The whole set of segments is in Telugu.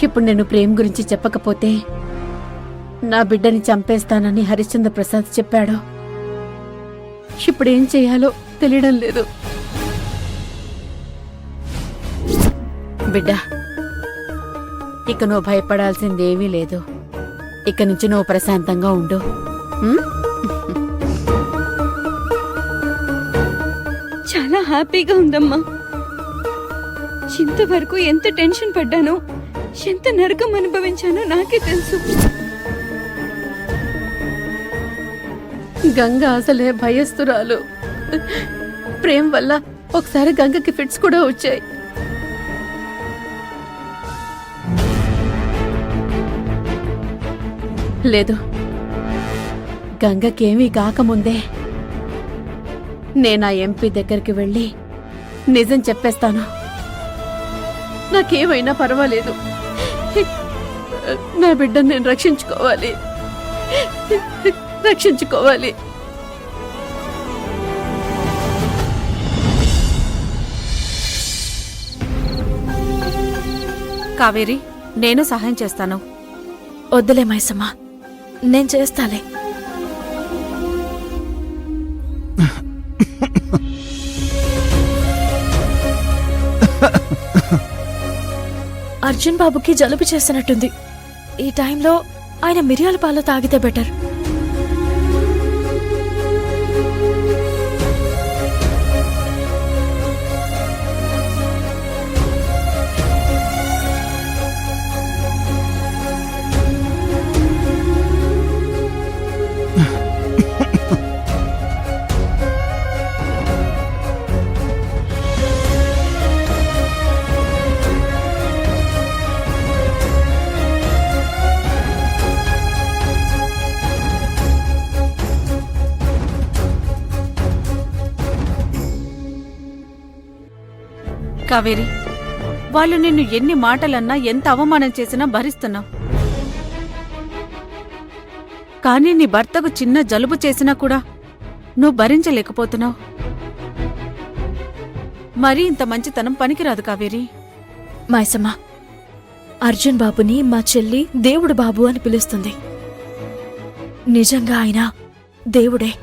ఇప్పుడు నేను ప్రేమ్ గురించి చెప్పకపోతే నా బిడ్డని చంపేస్తానని హరిశ్చంద్ర ప్రసాద్ చెప్పాడు. ఇప్పుడేం చేయాలో తెలియడం లేదు. బిడ్డ, ఇక నువ్వు భయపడాల్సిందేమీ లేదు. ఇక నుంచి నువ్వు ప్రశాంతంగా ఉండు. చాలా హ్యాపీగా ఉందమ్మా. ఇంతవరకు ఎంత టెన్షన్ పడ్డానో, ఎంత నరకం అనుభవించానో నాకే తెలుసు. గంగ అసలే భయస్తురాలు. ప్రేమ్ వల్ల ఒకసారి గంగకి ఫిట్స్ కూడా వచ్చాయి. లేదు, గంగకేమీ కాకముందే నేనా ఎంపీ దగ్గరికి వెళ్ళి నిజం చెప్పేస్తాను. నాకేమైనా పర్వాలేదు. నా బిడ్డను నేను రక్షించుకోవాలి. కావేరి, నేను సహాయం చేస్తాను. వద్దులే మైసమ్మ, నేను చేస్తాలే. అర్జున్ బాబుకి జలుబు చేసినట్టుంది. ఈ టైంలో ఆయన మిరియాల పాలు తాగితే బెటర్. కావేరి, వాళ్ళు నిన్ను ఎన్ని మాటలన్నా, ఎంత అవమానం చేసినా భరిస్తున్నావు. కానీ నీ భర్తకు చిన్న జలుబు చేసినా కూడా నువ్వు భరించలేకపోతున్నావు. మరీ ఇంత మంచితనం పనికిరాదు కావేరి. మైసమ్మ, అర్జున్ బాబుని మా చెల్లి దేవుడు బాబు అని పిలుస్తుంది. నిజంగా ఆయన దేవుడే.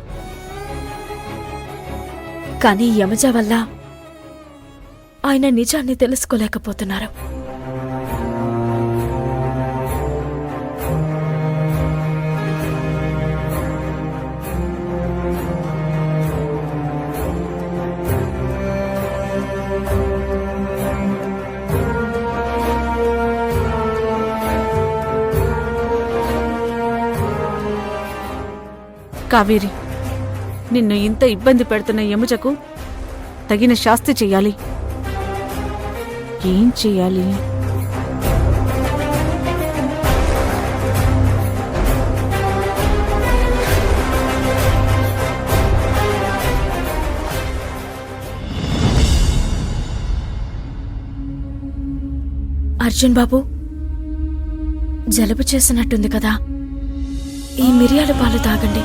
కానీ యమజ వల్ల ఆయన నిజాన్ని తెలుసుకోలేకపోతున్నారు. కావేరి, నిన్ను ఇంత ఇబ్బంది పెడుతున్న యముజకు తగిన శాస్తి చెయ్యాలి. ఏం చెయ్యాలి? అర్జున్ బాబు, జలుబు చేసినట్టుంది కదా, ఈ మిరియాల పాలు తాగండి.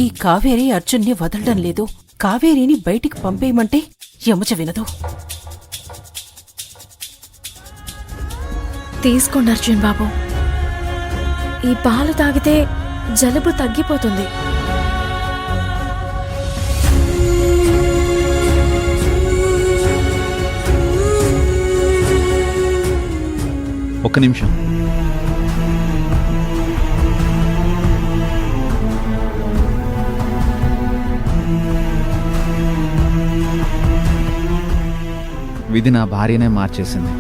ఈ కావేరి అర్జున్ని వదలడం లేదు. కావేరిని బయటికి పంపేయమంటే యముజ వినదు. తీసుకోండి అర్జున్ బాబు, ఈ పాలు తాగితే జలుబు తగ్గిపోతుంది. ఒక్క నిమిషం. విధి నా భార్యనే మార్చేసింది.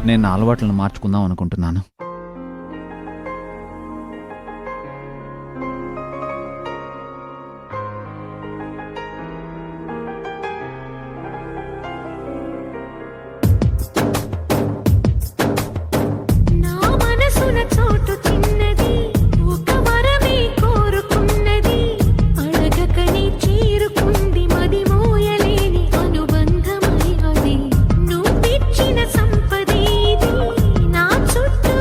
నేను నా అలవాట్లను మార్చుకుందాం అనుకుంటున్నాను. సంపదేది నా చుట్టూ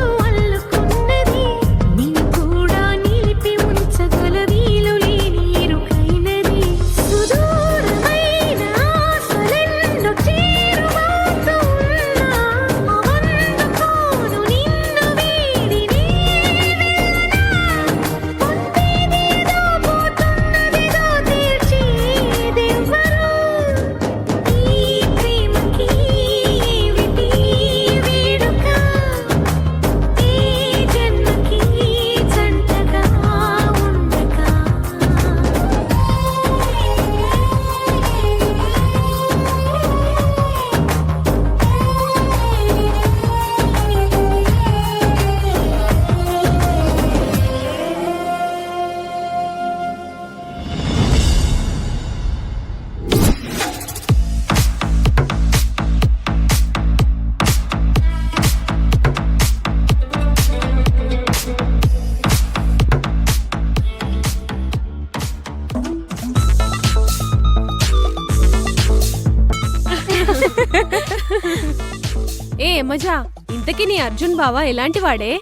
యమజా, ఇంతకీ నీ అర్జున్ బావ ఎలాంటి వాడే?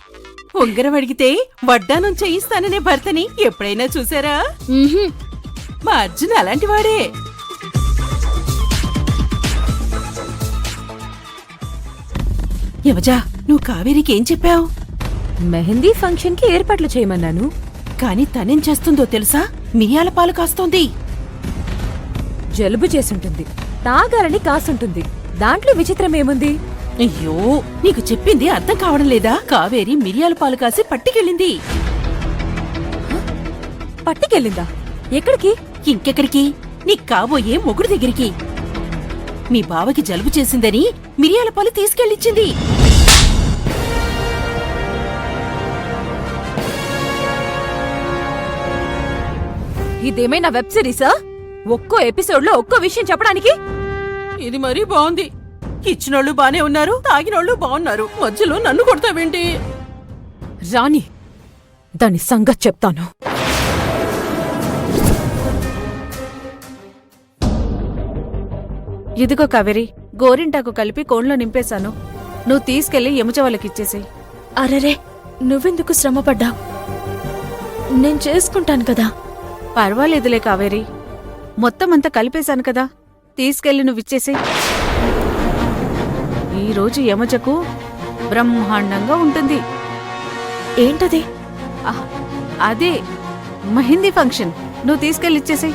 ఉంగరం అడిగితే వడ్డానం చేయిస్తాననే భర్తని ఎప్పుడైనా చూసారా? మా అర్జున్ అలాంటి వాడే. యమజా, నువ్వు కావేరికి ఏం చెప్పావు? మెహందీ ఫంక్షన్ కి ఏర్పాట్లు చేయమన్నాను. కాని తనేం చేస్తుందో తెలుసా? మిరియాల పాలు కాస్తోంది. జలుబు చేసుంటుంది, తాగాలని కాసుంటుంది. దాంట్లో విచిత్రం ఏముంది? అయ్యో, నీకు చెప్పింది అర్థం కావడం లేదా? కావేరి మిరియాల పాలు కాసి పట్టుకెళ్ళింది. పట్టుకెళ్ళిందా? ఎక్కడికి? ఇంకెక్కడికి? నీకు కాబోయే మొగుడు దగ్గరికి. మీ బావకి జలుబు చేసిందని మిరియాల పాలు తీసుకెళ్ళిచ్చింది. ఇదేమైనా వెబ్ సిరీసా? ఒక్కో ఎపిసోడ్ లో ఒక్కో విషయం చెప్పడానికి? ఇది మరీ బాగుంది. ఇచ్చినోళ్ళు బానే ఉన్నారు, తాగినోళ్ళు బాగున్నారు, మధ్యలో నన్ను కొడతావేంటి? రాణి, దాని సంగతి చెప్తాను. ఇదిగో కావేరి, గోరింటాకు కలిపి కోన్లో నింపేశాను. నువ్వు తీసుకెళ్లి యమజ వాళ్ళకిచ్చేసేయ్. అరెరే, నువ్వెందుకు శ్రమపడ్డావు? నేను చేసుకుంటాను కదా. పర్వాలేదులే కావేరి, మొత్తం అంతా కలిపేశాను కదా, తీసుకెళ్లి నువ్విచ్చేసేయ్. ఈరోజు యమజకు బ్రహ్మాండంగా ఉంటుంది. ఏంటది? అదే మెహందీ ఫంక్షన్. నువ్వు తీసుకెళ్ళి ఇచ్చేసేయ్.